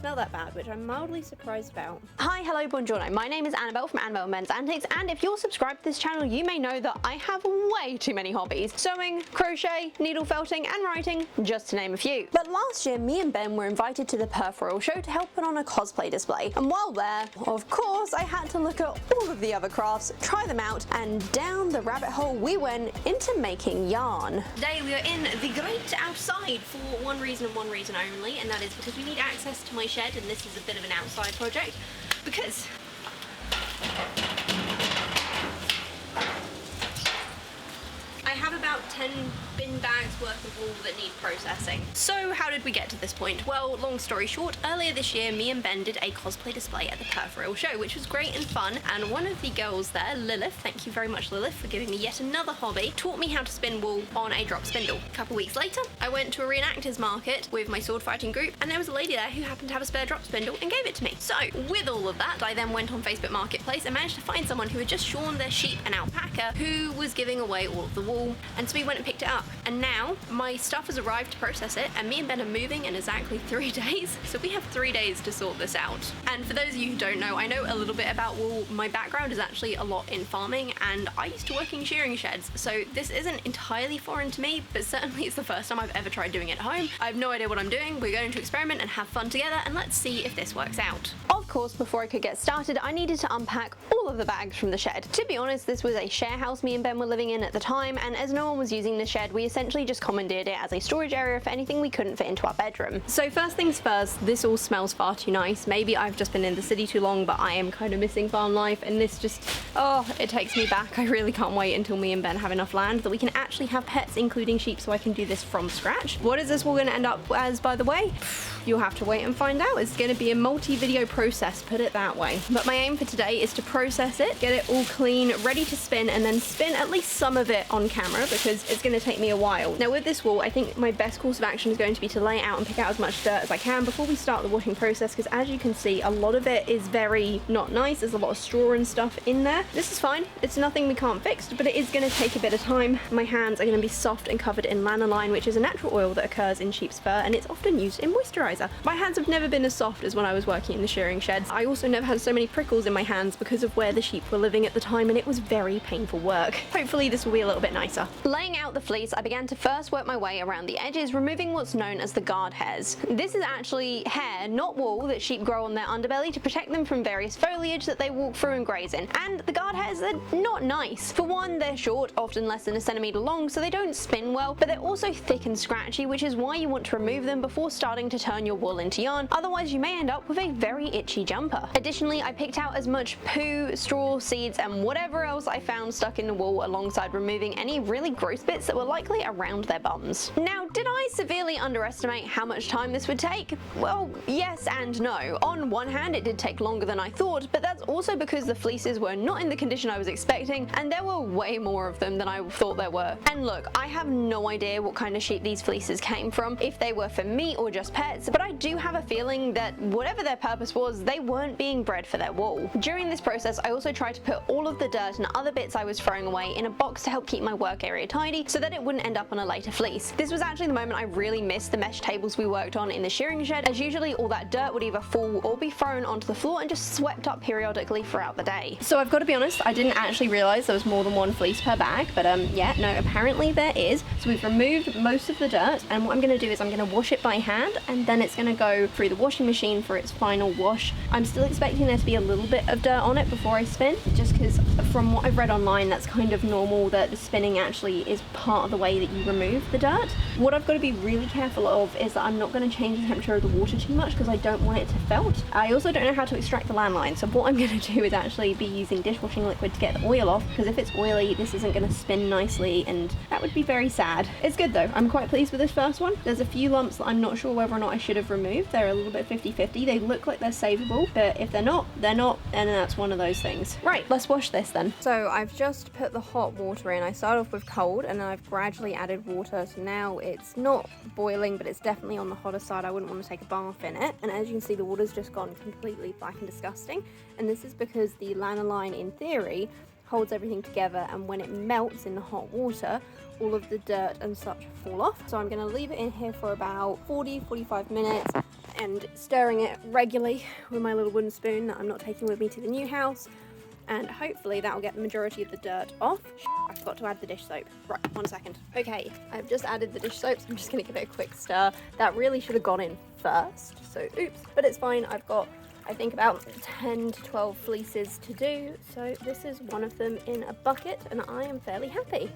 smell that bad, which I'm mildly surprised about. Hi, hello, buongiorno. My name is Annabelle from Annabelle Men's Antics, and if you're subscribed to this channel, you may know that I have way too many hobbies. Sewing, crochet, needle felting, and writing, just to name a few. But last year, me and Ben were invited to the Perth Royal Show to help put on a cosplay display. And while there, of course, I had to look at all of the other crafts, try them out, and down the rabbit hole we went into making yarn. Today we are in the great outside for one reason and one reason only, and that is because we need access to my shed, and this is a bit of an outside project because I have about 10 bin bags worth of wool that need processing. So how did we get to this point? Well, long story short, earlier this year me and Ben did a cosplay display at the Perth Royal Show, which was great and fun, and one of the girls there, Lilith, thank you very much Lilith for giving me yet another hobby, taught me how to spin wool on a drop spindle. A couple weeks later, I went to a reenactors market with my sword fighting group, and there was a lady there who happened to have a spare drop spindle and gave it to me. So with all of that, I then went on Facebook Marketplace and managed to find someone who had just shorn their sheep and alpaca who was giving away all of the wool, and so we went and picked it up. And now my stuff has arrived to process it, and me and Ben are moving in exactly 3 days, so we have 3 days to sort this out. And for those of you who don't know, I know a little bit about wool. My background is actually a lot in farming, and I used to work in shearing sheds, so this isn't entirely foreign to me, but certainly it's the first time I've ever tried doing it at home. I have no idea what I'm doing. We're going to experiment and have fun together, and let's see if this works out. Of course, before I could get started, I needed to unpack all of the bags from the shed. To be honest, this was a share house me and Ben were living in at the time, and as no one was using the shed, we essentially just commandeered it as a storage area for anything we couldn't fit into our bedroom. So first things first, this all smells far too nice. Maybe I've just been in the city too long, but I am kind of missing farm life, and this just, oh, it takes me back. I really can't wait until me and Ben have enough land that we can actually have pets, including sheep, so I can do this from scratch. What is this all going to end up as, by the way? You'll have to wait and find out. It's going to be a multi-video process, put it that way. But my aim for today is to process it, get it all clean, ready to spin, and then spin at least some of it on camera because it's going to take me a while. Now with this wool, I think my best course of action is going to be to lay it out and pick out as much dirt as I can before we start the washing process, because as you can see, a lot of it is very not nice. There's a lot of straw and stuff in there. This is fine. It's nothing we can't fix, but it is going to take a bit of time. My hands are going to be soft and covered in lanolin, which is a natural oil that occurs in sheep's fur, and it's often used in moisturizer. My hands have never been as soft as when I was working in the shearing sheds. I also never had so many prickles in my hands because of where the sheep were living at the time, and it was very painful work. Hopefully this will be a little bit nicer. Laying out the fleece, I began to first work my way around the edges, removing what's known as the guard hairs. This is actually hair, not wool, that sheep grow on their underbelly to protect them from various foliage that they walk through and graze in. And the guard hairs are not nice. For one, they're short, often less than a centimetre long, so they don't spin well, but they're also thick and scratchy, which is why you want to remove them before starting to turn your wool into yarn, otherwise you may end up with a very itchy jumper. Additionally, I picked out as much poo, straw, seeds, and whatever else I found stuck in the wool, alongside removing any really gross bits that were likely around their bums. Now, did I severely underestimate how much time this would take? Well, yes and no. On one hand, it did take longer than I thought, but that's also because the fleeces were not in the condition I was expecting, and there were way more of them than I thought there were. And look, I have no idea what kind of sheep these fleeces came from, if they were for meat or just pets, but I do have a feeling that whatever their purpose was, they weren't being bred for their wool. During this process, I also tried to put all of the dirt and other bits I was throwing away in a box to help keep my work area tidy so that it wouldn't end up on a later fleece. This was actually the moment I really missed the mesh tables we worked on in the shearing shed, as usually all that dirt would either fall or be thrown onto the floor and just swept up periodically throughout the day. So I've got to be honest, I didn't actually realise there was more than one fleece per bag, but yeah, no, apparently there is. So we've removed most of the dirt, and what I'm going to do is I'm going to wash it by hand, and then it's going to go through the washing machine for its final wash. I'm still expecting there to be a little bit of dirt on it before I spin, just because from what I've read online, that's kind of normal, that the spinning actually is part of the way that you remove the dirt. What I've got to be really careful of is that I'm not going to change the temperature of the water too much because I don't want it to felt. I also don't know how to extract the landline, so what I'm going to do is actually be using dishwashing liquid to get the oil off, because if it's oily, this isn't going to spin nicely, and that would be very sad. It's good though. I'm quite pleased with this first one. There's a few lumps that I'm not sure whether or not I should have removed. They're a little bit 50-50. They look like they're savable, but if they're not, they're not, and that's one of those things. Right, let's wash this then. So I've just put the hot water in. I started off with cold, and then I've gradually added water, so now it's not boiling, but it's definitely on the hotter side. I wouldn't want to take a bath in it, and as you can see, the water's just gone completely black and disgusting, and this is because the lanolin, in theory, holds everything together, and when it melts in the hot water, all of the dirt and such fall off. So I'm going to leave it in here for about 40-45 minutes, and stirring it regularly with my little wooden spoon that I'm not taking with me to the new house. And hopefully that will get the majority of the dirt off. I forgot to add the dish soap. Right, 1 second. Okay, I've just added the dish soap, so I'm just gonna give it a quick stir. That really should have gone in first, so oops, but it's fine. I've got, I think, about 10 to 12 fleeces to do, so this is one of them in a bucket, and I am fairly happy.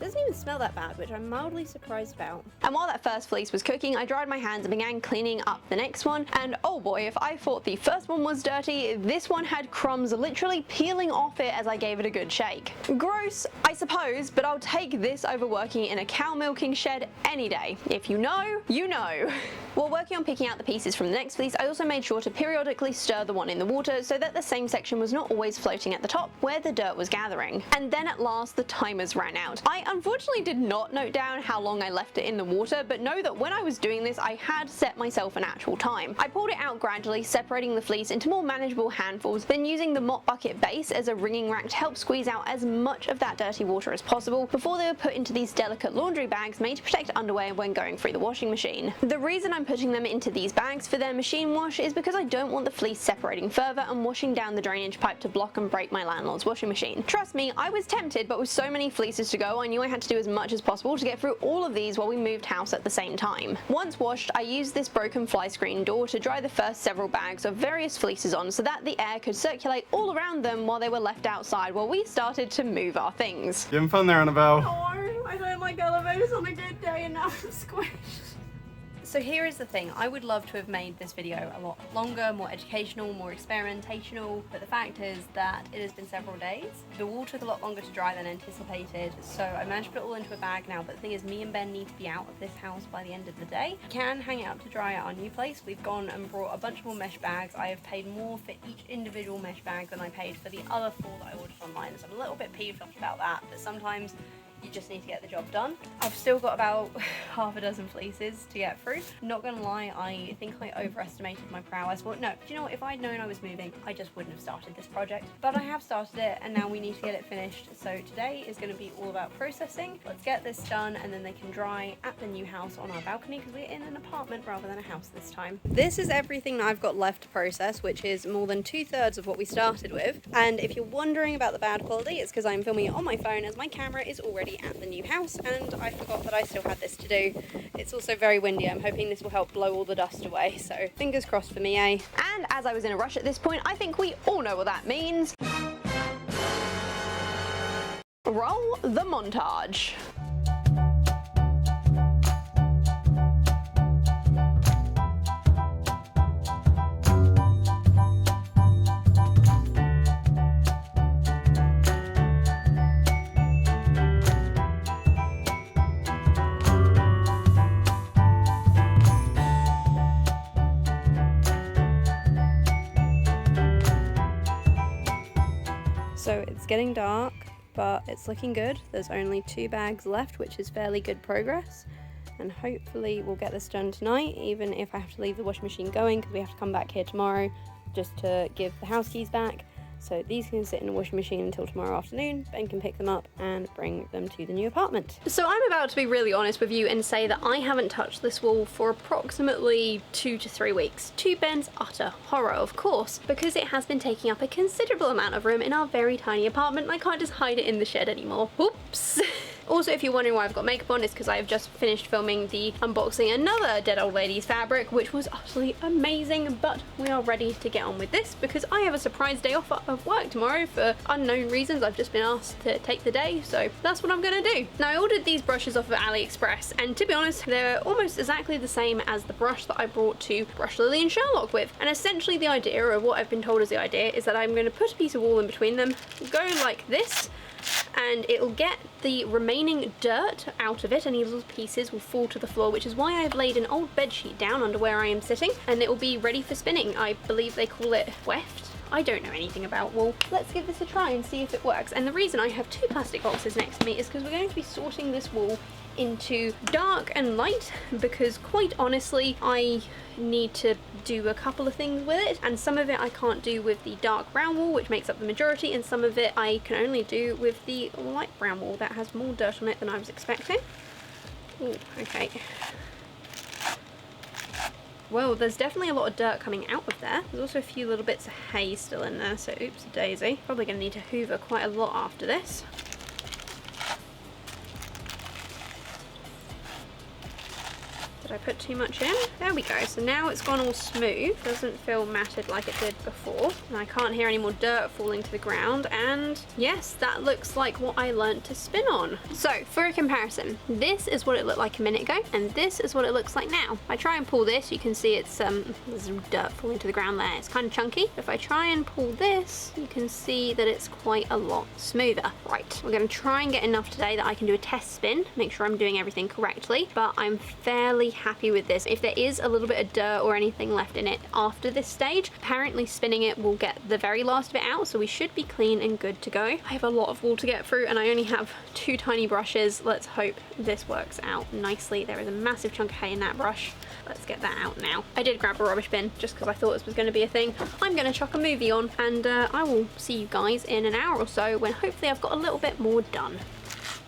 Doesn't even smell that bad, which I'm mildly surprised about. And while that first fleece was cooking, I dried my hands and began cleaning up the next one. And oh boy, if I thought the first one was dirty, this one had crumbs literally peeling off it as I gave it a good shake. Gross, I suppose, but I'll take this over working in a cow milking shed any day. If you know, you know. While working on picking out the pieces from the next fleece, I also made sure to periodically stir the one in the water so that the same section was not always floating at the top where the dirt was gathering. And then at last the timers ran out. I unfortunately did not note down how long I left it in the water, but know that when I was doing this I had set myself an actual time. I pulled it out gradually, separating the fleece into more manageable handfuls, then using the mop bucket base as a wringing rack to help squeeze out as much of that dirty water as possible before they were put into these delicate laundry bags made to protect underwear when going through the washing machine. The reason I'm putting them into these bags for their machine wash is because I don't want the fleece separating further and washing down the drainage pipe to block and break my landlord's washing machine. Trust me, I was tempted, but with so many fleeces to go, I knew I had to do as much as possible to get through all of these while we moved house at the same time. Once washed, I used this broken fly screen door to dry the first several bags of various fleeces on so that the air could circulate all around them while they were left outside while we started to move our things. You having fun there, Annabelle? No, I don't like elevators on a good day and now I'm squished. So here is the thing, I would love to have made this video a lot longer, more educational, more experimentational, but the fact is that it has been several days. The wool took a lot longer to dry than anticipated, so I managed to put it all into a bag now, but the thing is me and Ben need to be out of this house by the end of the day. We can hang it up to dry at our new place. We've gone and brought a bunch more mesh bags. I have paid more for each individual mesh bag than I paid for the other 4 that I ordered online, so I'm a little bit peeved off about that, but sometimes you just need to get the job done. I've still got about half a dozen fleeces to get through. Not gonna lie, I think I overestimated my prowess. Well, no, do you know what? If I'd known I was moving, I just wouldn't have started this project. But I have started it, and now we need to get it finished. So today is gonna be all about processing. Let's get this done, and then they can dry at the new house on our balcony, because we're in an apartment rather than a house this time. This is everything that I've got left to process, which is more than 2/3 of what we started with. And if you're wondering about the bad quality, it's because I'm filming it on my phone, as my camera is already at the new house, and I forgot that I still had this to do. It's also very windy. I'm hoping this will help blow all the dust away, so fingers crossed for me, eh? And as I was in a rush at this point, I think we all know what that means. Roll the montage. So it's getting dark, but it's looking good. There's only 2 bags left, which is fairly good progress. And hopefully we'll get this done tonight, even if I have to leave the washing machine going, because we have to come back here tomorrow just to give the house keys back. So these can sit in the washing machine until tomorrow afternoon. Ben can pick them up and bring them to the new apartment. So I'm about to be really honest with you and say that I haven't touched this wall for approximately 2 to 3 weeks. To Ben's utter horror, of course, because it has been taking up a considerable amount of room in our very tiny apartment, and I can't just hide it in the shed anymore. Oops. Also, if you're wondering why I've got makeup on, it's because I have just finished filming the unboxing another Dead Old Lady's fabric, which was utterly amazing, but we are ready to get on with this because I have a surprise day off of work tomorrow for unknown reasons. I've just been asked to take the day, so that's what I'm gonna do. Now, I ordered these brushes off of AliExpress, and to be honest, they're almost exactly the same as the brush that I brought to Brush Lily and Sherlock with, and essentially the idea, or what I've been told is the idea, is that I'm going to put a piece of wool in between them, go like this, and it'll get the remaining dirt out of it. Any little pieces will fall to the floor, which is why I've laid an old bed sheet down under where I am sitting, and it will be ready for spinning. I believe they call it weft. I don't know anything about wool. Let's give this a try and see if it works. And the reason I have 2 plastic boxes next to me is because we're going to be sorting this wool into dark and light, because quite honestly I need to do a couple of things with it, and some of it I can't do with the dark brown wool, which makes up the majority, and some of it I can only do with the light brown wool that has more dirt on it than I was expecting. Ooh, okay. Well, there's definitely a lot of dirt coming out of there. There's also a few little bits of hay still in there, so oops a daisy. Probably going to need to hoover quite a lot after this. Did I put too much in? There we go. So now it's gone all smooth. Doesn't feel matted like it did before. And I can't hear any more dirt falling to the ground. And yes, that looks like what I learned to spin on. So for a comparison, this is what it looked like a minute ago, and this is what it looks like now. If I try and pull this, you can see it's there's some dirt falling to the ground there. It's kind of chunky. If I try and pull this, you can see that it's quite a lot smoother. Right, we're going to try and get enough today that I can do a test spin, make sure I'm doing everything correctly, but I'm fairly happy with this. If there is a little bit of dirt or anything left in it after this stage, apparently spinning it will get the very last of it out, so we should be clean and good to go. I have a lot of wool to get through and I only have 2 tiny brushes. Let's hope this works out nicely. There is a massive chunk of hay in that brush. Let's get that out now. I did grab a rubbish bin just because I thought this was going to be a thing. I'm going to chuck a movie on and I will see you guys in an hour or so when hopefully I've got a little bit more done.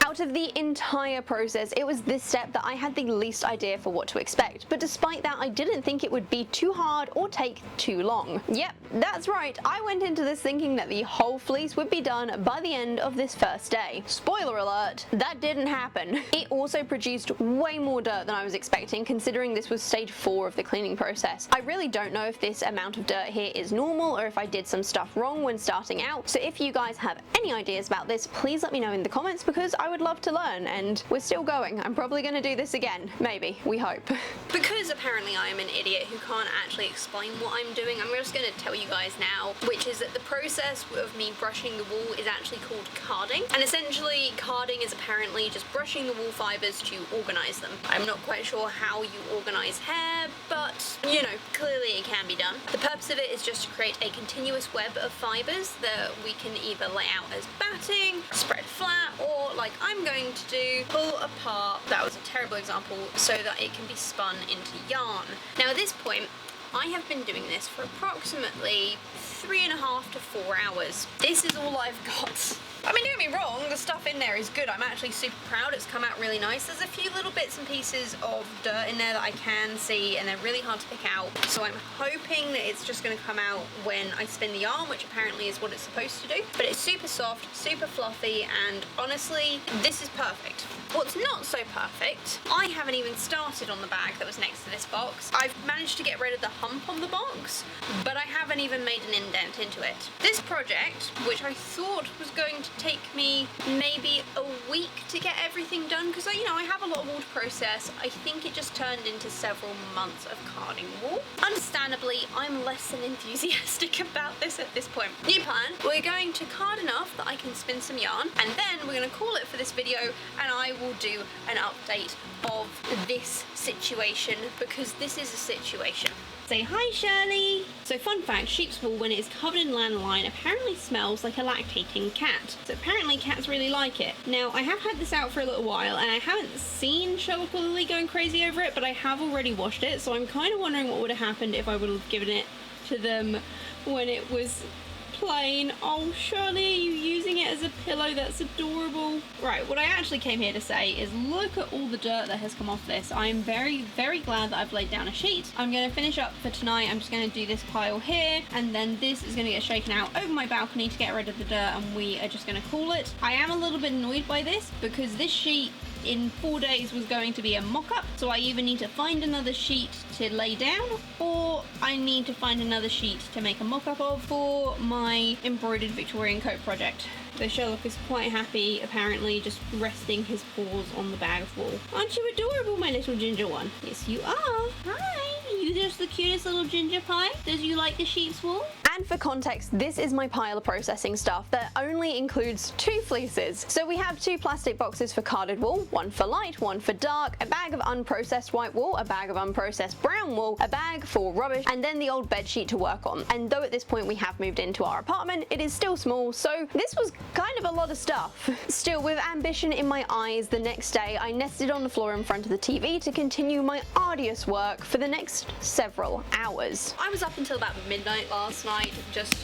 Out of the entire process, it was this step that I had the least idea for what to expect, but despite that, I didn't think it would be too hard or take too long. Yep, that's right, I went into this thinking that the whole fleece would be done by the end of this first day. Spoiler alert, that didn't happen. It also produced way more dirt than I was expecting, considering this was stage 4 of the cleaning process. I really don't know if this amount of dirt here is normal or if I did some stuff wrong when starting out, so if you guys have any ideas about this, please let me know in the comments because I would love to learn, and we're still going. I'm probably going to do this again. Maybe. We hope. Because apparently I am an idiot who can't actually explain what I'm doing, I'm just going to tell you guys now, which is that the process of me brushing the wool is actually called carding, and essentially carding is apparently just brushing the wool fibers to organize them. I'm not quite sure how you organize hair, but you know, clearly it can be done. The purpose of it is just to create a continuous web of fibers that we can either lay out as batting, spread flat, or like I'm going to do, pull apart. That was a terrible example, so that it can be spun into yarn. Now at this point, I have been doing this for approximately 3.5 to 4 hours. This is all I've got. I mean, don't get me wrong, the stuff in there is good. I'm actually super proud. It's come out really nice. There's a few little bits and pieces of dirt in there that I can see, and they're really hard to pick out. So I'm hoping that it's just going to come out when I spin the yarn, which apparently is what it's supposed to do. But it's super soft, super fluffy, and honestly, this is perfect. What's not so perfect, I haven't even started on the bag that was next to this box. I've managed to get rid of the hump on the box, but I haven't even made an indent into it. This project, which I thought was going to take me maybe a week to get everything done, because you know I have a lot of wool to process, I think it just turned into several months of carding wool. Understandably, I'm less than enthusiastic about this at this point. New plan, we're going to card enough that I can spin some yarn, and then we're going to call it for this video, and I will do an update of this situation, because this is a situation. Say hi, Shirley! So fun fact, sheep's wool when it is covered in lanolin apparently smells like a lactating cat. So apparently cats really like it. Now I have had this out for a little while and I haven't seen Sherlock or Lily going crazy over it, but I have already washed it, so I'm kind of wondering what would have happened if I would have given it to them when it was plain. Oh, Shirley, are you using it as a pillow? That's adorable. Right, what I actually came here to say is look at all the dirt that has come off this. I'm very, very glad that I've laid down a sheet. I'm going to finish up for tonight. I'm just going to do this pile here, and then this is going to get shaken out over my balcony to get rid of the dirt, and we are just going to call it. I am a little bit annoyed by this because this sheet in 4 days was going to be a mock-up, so I either need to find another sheet to lay down or I need to find another sheet to make a mock-up of for my embroidered Victorian coat project. So Sherlock is quite happy, apparently, just resting his paws on the bag of wool. Aren't you adorable, my little ginger one? Yes, you are. Hi, you just the cutest little ginger pie. Does you like the sheep's wool? And for context, this is my pile of processing stuff that only includes 2 fleeces. So we have 2 plastic boxes for carded wool, one for light, one for dark, a bag of unprocessed white wool, a bag of unprocessed brown wool, a bag for rubbish, and then the old bed sheet to work on. And though at this point we have moved into our apartment, it is still small, so this was kind of a lot of stuff. Still, with ambition in my eyes, the next day I nested on the floor in front of the TV to continue my arduous work for the next several hours. I was up until about midnight last night, just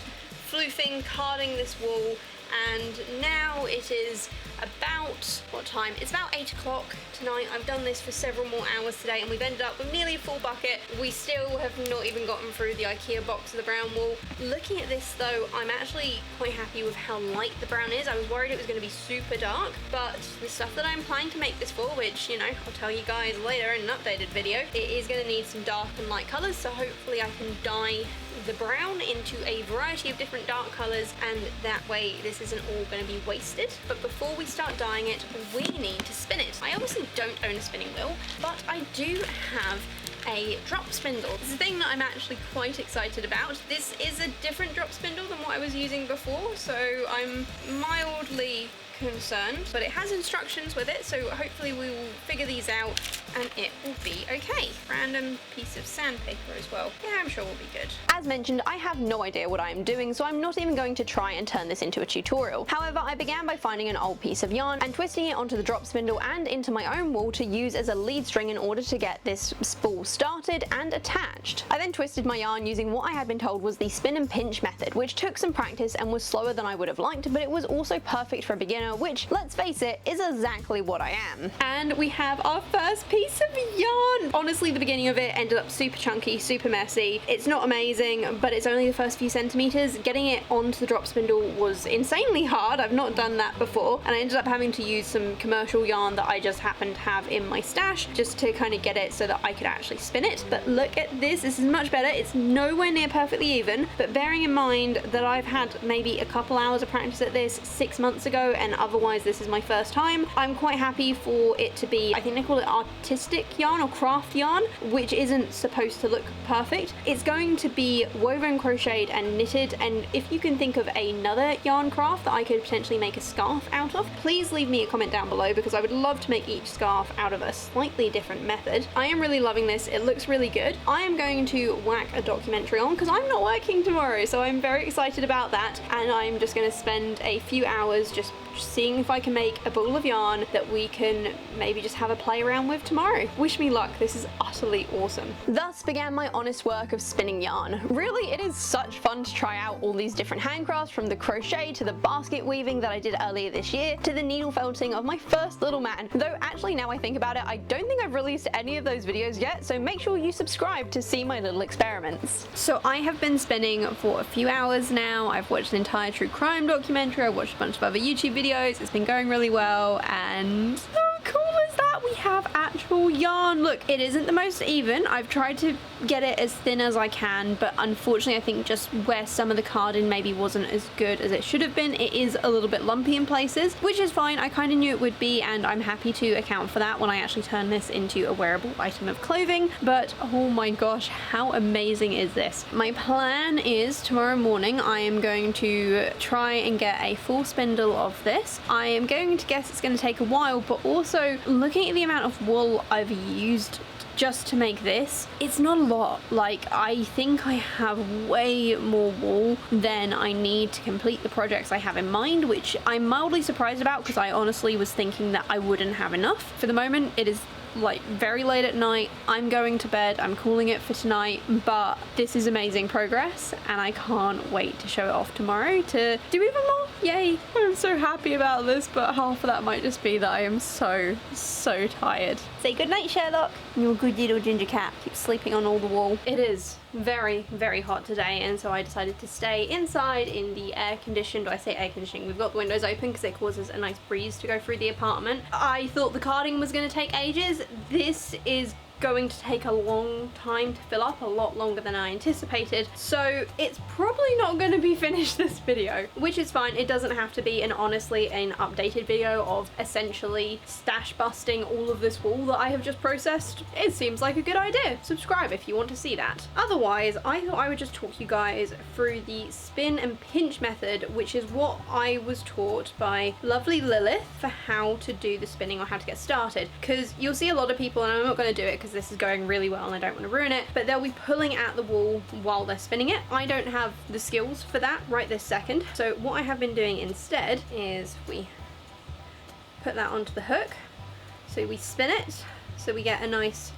floofing, carding this wool, and now it is about, what time? It's about 8 o'clock tonight. I've done this for several more hours today and we've ended up with nearly a full bucket. We still have not even gotten through the IKEA box of the brown wool. Looking at this though, I'm actually quite happy with how light the brown is. I was worried it was going to be super dark, but the stuff that I'm planning to make this for, which, you know, I'll tell you guys later in an updated video, it is going to need some dark and light colours, so hopefully I can dye the brown into a variety of different dark colours, and that way this isn't all going to be wasted. But before we start dyeing it, we need to spin it. I obviously don't own a spinning wheel, but I do have a drop spindle. It's a thing that I'm actually quite excited about. This is a different drop spindle than what I was using before, so I'm mildly concerned, but it has instructions with it, so hopefully we will figure these out and it will be okay. Random piece of sandpaper as well. Yeah, I'm sure we'll be good. As mentioned, I have no idea what I am doing, so I'm not even going to try and turn this into a tutorial. However, I began by finding an old piece of yarn and twisting it onto the drop spindle and into my own wool to use as a lead string in order to get this spool started and attached. I then twisted my yarn using what I had been told was the spin and pinch method, which took some practice and was slower than I would have liked, but it was also perfect for a beginner, which, let's face it, is exactly what I am. And we have our first piece of yarn. Honestly, the beginning of it ended up super chunky, super messy. It's not amazing, but it's only the first few centimeters. Getting it onto the drop spindle was insanely hard. I've not done that before, and I ended up having to use some commercial yarn that I just happened to have in my stash just to kind of get it so that I could actually spin it. But look at this. This is much better. It's nowhere near perfectly even, but bearing in mind that I've had maybe a couple hours of practice at this 6 months ago, and otherwise this is my first time, I'm quite happy for it to be, I think they call it artistic yarn or craft yarn, which isn't supposed to look perfect. It's going to be woven, crocheted and knitted, and if you can think of another yarn craft that I could potentially make a scarf out of, please leave me a comment down below, because I would love to make each scarf out of a slightly different method. I am really loving this. It looks really good. I am going to whack a documentary on because I'm not working tomorrow, so I'm very excited about that, and I'm just going to spend a few hours just seeing if I can make a ball of yarn that we can maybe just have a play around with tomorrow. Wish me luck, this is utterly awesome. Thus began my honest work of spinning yarn. Really, it is such fun to try out all these different handcrafts, from the crochet to the basket weaving that I did earlier this year to the needle felting of my first little man. Though actually, now I think about it, I don't think I've released any of those videos yet, so make sure you subscribe to see my little experiments. So I have been spinning for a few hours now. I've watched an entire true crime documentary, I've watched a bunch of other YouTube videos. It's been going really well, and how cool is that? We have actual yarn. Look, it isn't the most even. I've tried to get it as thin as I can, but unfortunately I think just where some of the carding maybe wasn't as good as it should have been, it is a little bit lumpy in places, which is fine. I kind of knew it would be, and I'm happy to account for that when I actually turn this into a wearable item of clothing. But oh my gosh, how amazing is this? My plan is tomorrow morning I am going to try and get a full spindle of this. I am going to guess it's going to take a while, but also looking at the amount of wool I've used just to make this, it's not a lot. Like, I think I have way more wool than I need to complete the projects I have in mind, which I'm mildly surprised about because I honestly was thinking that I wouldn't have enough. For the moment, it is like very late at night. I'm going to bed. I'm calling it for tonight, but this is amazing progress and I can't wait to show it off tomorrow to do even more. Yay. I'm so happy about this, but half of that might just be that I am so tired. Say goodnight, Sherlock. You're a good little ginger cat. Keep sleeping on all the wool. It is very hot today, and so I decided to stay inside in the air conditioned, I say air conditioning, we've got the windows open because it causes a nice breeze to go through the apartment. I thought the carding was going to take ages. This is going to take a long time to fill up, a lot longer than I anticipated, so it's probably not going to be finished this video, which is fine. It doesn't have to be, and honestly an updated video of essentially stash busting all of this wool that I have just processed, it seems like a good idea. Subscribe if you want to see that. Otherwise, I thought I would just talk you guys through the spin and pinch method, which is what I was taught by lovely Lilith for how to do the spinning or how to get started, because you'll see a lot of people, and I'm not going to do it because this is going really well and I don't want to ruin it, but they'll be pulling at the wool while they're spinning it. I don't have the skills for that right this second, so what I have been doing instead is we put that onto the hook, so we spin it, so we get a nice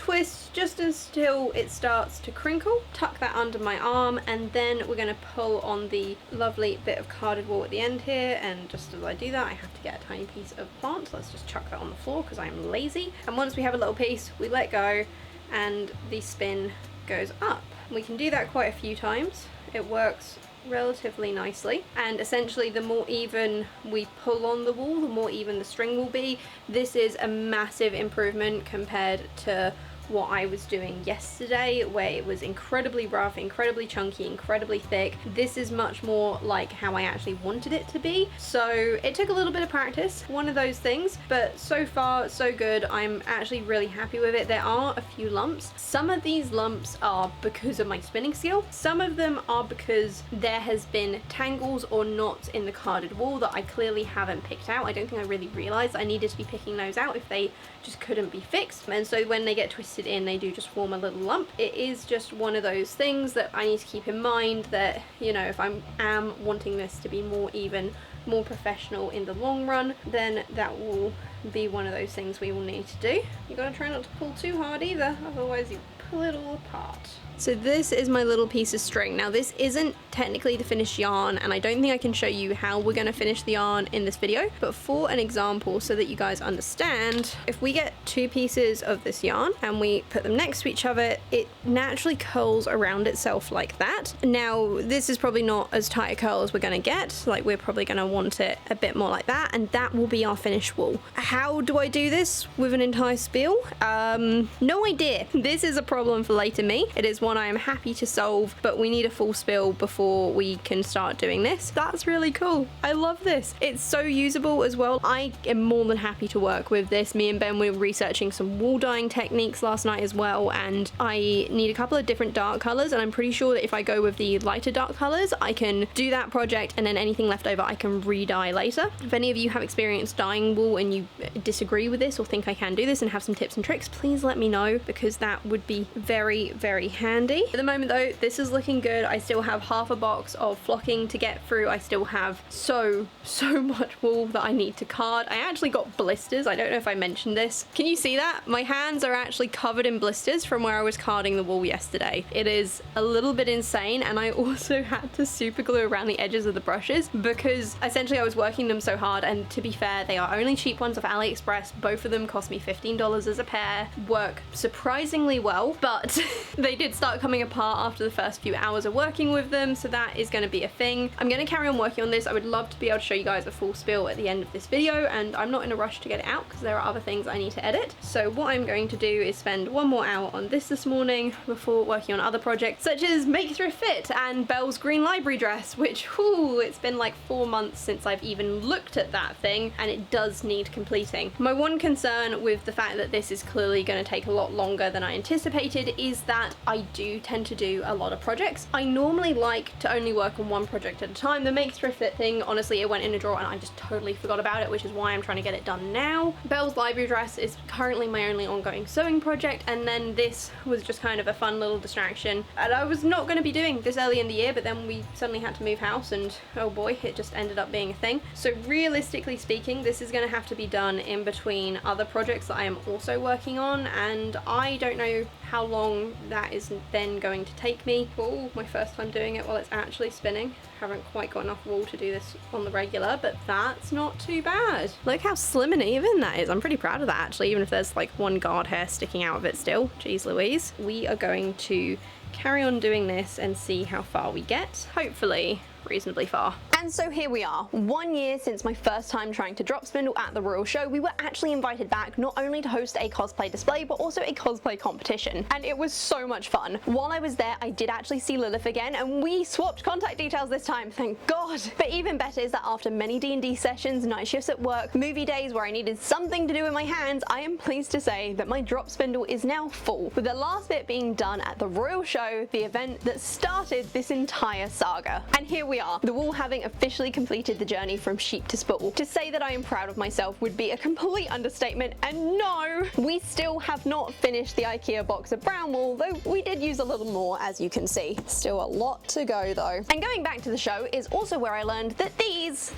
twist just until it starts to crinkle. Tuck that under my arm, and then we're going to pull on the lovely bit of carded wool at the end here, and just as I do that I have to get a tiny piece of plant. So let's just chuck that on the floor because I'm lazy. And once we have a little piece, we let go and the spin goes up. We can do that quite a few times. It works relatively nicely, and essentially the more even we pull on the wool, the more even the string will be. This is a massive improvement compared to what I was doing yesterday, where it was incredibly rough, incredibly chunky, incredibly thick. This is much more like how I actually wanted it to be. So it took a little bit of practice, one of those things, but so far so good. I'm actually really happy with it. There are a few lumps. Some of these lumps are because of my spinning skill. Some of them are because there has been tangles or knots in the carded wool that I clearly haven't picked out. I don't think I really realized I needed to be picking those out if they just couldn't be fixed. And so when they get twisted in, they do just form a little lump. It is just one of those things that I need to keep in mind, that, you know, if I am wanting this to be more even, more professional in the long run, then that will be one of those things we will need to do. You gotta try not to pull too hard either, otherwise you pull it all apart. So this is my little piece of string. Now this isn't technically the finished yarn, and I don't think I can show you how we're going to finish the yarn in this video, but for an example so that you guys understand, if we get two pieces of this yarn and we put them next to each other, it naturally curls around itself like that. Now this is probably not as tight a curl as we're going to get, like we're probably going to want it a bit more like that, and that will be our finished wool. How do I do this with an entire spool? No idea. This is a problem for later me. It is one I am happy to solve, but we need a full spill before we can start doing this. That's really cool. I love this. It's so usable as well. I am more than happy to work with this. Me and Ben were researching some wool dyeing techniques last night as well, and I need a couple of different dark colors, and I'm pretty sure that if I go with the lighter dark colors, I can do that project, and then anything left over I can re-dye later. If any of you have experience dyeing wool and you disagree with this or think I can do this and have some tips and tricks, please let me know, because that would be very, very handy. At the moment though, this is looking good. I still have half a box of flocking to get through. I still have so much wool that I need to card. I actually got blisters. I don't know if I mentioned this. Can you see that? My hands are actually covered in blisters from where I was carding the wool yesterday. It is a little bit insane, and I also had to super glue around the edges of the brushes because essentially I was working them so hard, and to be fair, they are only cheap ones off AliExpress. Both of them cost me $15 as a pair. Work surprisingly well, but they did start coming apart after the first few hours of working with them, so that is going to be a thing. I'm going to carry on working on this. I would love to be able to show you guys a full spill at the end of this video, and I'm not in a rush to get it out because there are other things I need to edit. So what I'm going to do is spend one more hour on this morning before working on other projects such as Make Thrift Fit and Belle's green library dress, which, whoo, it's been like 4 months since I've even looked at that thing, and it does need completing. My one concern with the fact that this is clearly going to take a lot longer than I anticipated is that I do tend to do a lot of projects. I normally like to only work on one project at a time. The Make Thrift Fit thing, honestly, it went in a drawer and I just totally forgot about it, which is why I'm trying to get it done now. Belle's library dress is currently my only ongoing sewing project, and then this was just kind of a fun little distraction. And I was not going to be doing this early in the year, but then we suddenly had to move house, and oh boy, it just ended up being a thing. So realistically speaking, this is going to have to be done in between other projects that I am also working on, and I don't know how long that is then going to take me. Oh, my first time doing it while it's actually spinning. Haven't quite got enough wool to do this on the regular, but that's not too bad. Look how slim and even that is. I'm pretty proud of that actually, even if there's like one guard hair sticking out of it still. Jeez Louise. We are going to carry on doing this and see how far we get. Hopefully reasonably far. And so here we are, 1 year since my first time trying to drop spindle at the Royal Show. We were actually invited back not only to host a cosplay display, but also a cosplay competition. And it was so much fun. While I was there, I did actually see Lilith again, and we swapped contact details this time, thank God. But even better is that after many D&D sessions, night shifts at work, movie days where I needed something to do with my hands, I am pleased to say that my drop spindle is now full, with the last bit being done at the Royal Show, the event that started this entire saga. And here we we are, the wool having officially completed the journey from sheep to spool. To say that I am proud of myself would be a complete understatement, and no, we still have not finished the IKEA box of brown wool, though we did use a little more, as you can see. Still a lot to go though. And going back to the show is also where I learned that these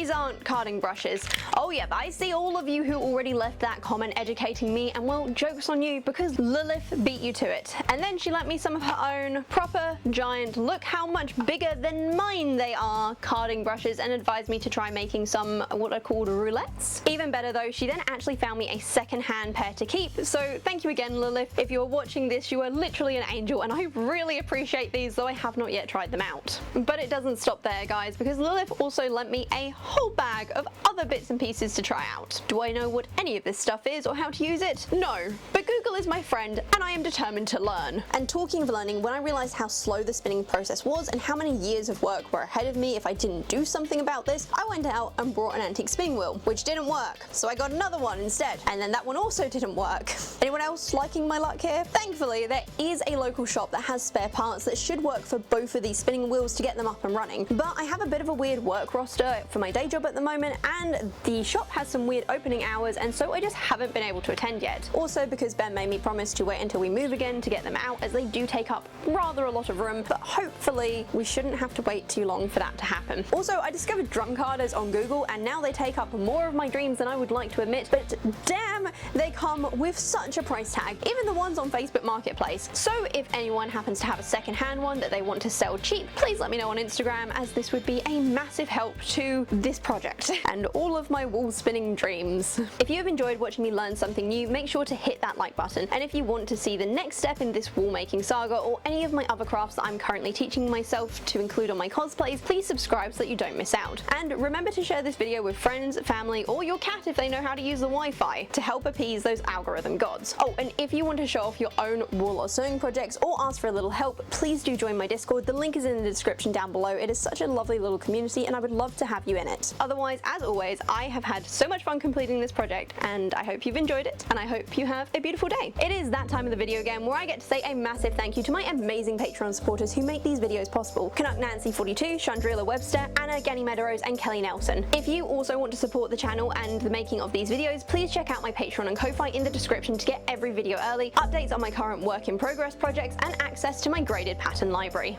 aren't carding brushes. Oh yep, I see all of you who already left that comment educating me, and well, joke's on you because Lilith beat you to it. And then she lent me some of her own proper giant, look how much bigger than mine they are, carding brushes, and advised me to try making some what are called roulettes. Even better though, she then actually found me a second-hand pair to keep, so thank you again Lilith. If you're watching this, you are literally an angel, and I really appreciate these, though I have not yet tried them out. But it doesn't stop there guys, because Lilith also lent me a whole bag of other bits and pieces to try out. Do I know what any of this stuff is or how to use it? No, but Google is my friend and I am determined to learn. And talking of learning, when I realized how slow the spinning process was and how many years of work were ahead of me if I didn't do something about this, I went out and brought an antique spinning wheel, which didn't work, so I got another one instead, and then that one also didn't work. Anyone else liking my luck here? Thankfully, there is a local shop that has spare parts that should work for both of these spinning wheels to get them up and running, but I have a bit of a weird work roster for my day job at the moment, and the shop has some weird opening hours, and so I just haven't been able to attend yet. Also because Ben made me promise to wait until we move again to get them out, as they do take up rather a lot of room, but hopefully we shouldn't have to wait too long for that to happen. Also, I discovered drum carders on Google, and now they take up more of my dreams than I would like to admit, but damn, they come with such a price tag, even the ones on Facebook Marketplace. So if anyone happens to have a second-hand one that they want to sell cheap, please let me know on Instagram, as this would be a massive help to this project and all of my wool spinning dreams. If you have enjoyed watching me learn something new, make sure to hit that like button, and if you want to see the next step in this wool making saga or any of my other crafts that I'm currently teaching myself to include on my cosplays, please subscribe so that you don't miss out. And remember to share this video with friends, family, or your cat if they know how to use the Wi-Fi to help appease those algorithm gods. Oh, and if you want to show off your own wool or sewing projects or ask for a little help, please do join my Discord. The link is in the description down below. It is such a lovely little community and I would love to have you in it. Otherwise, as always, I have had so much fun completing this project, and I hope you've enjoyed it, and I hope you have a beautiful day. It is that time of the video again where I get to say a massive thank you to my amazing Patreon supporters who make these videos possible: Canuck Nancy 42, Chandrila Webster, Anna Ganny Meadows, and Kelly Nelson. If you also want to support the channel and the making of these videos, please check out my Patreon and Ko-Fi in the description to get every video early, updates on my current work in progress projects, and access to my graded pattern library.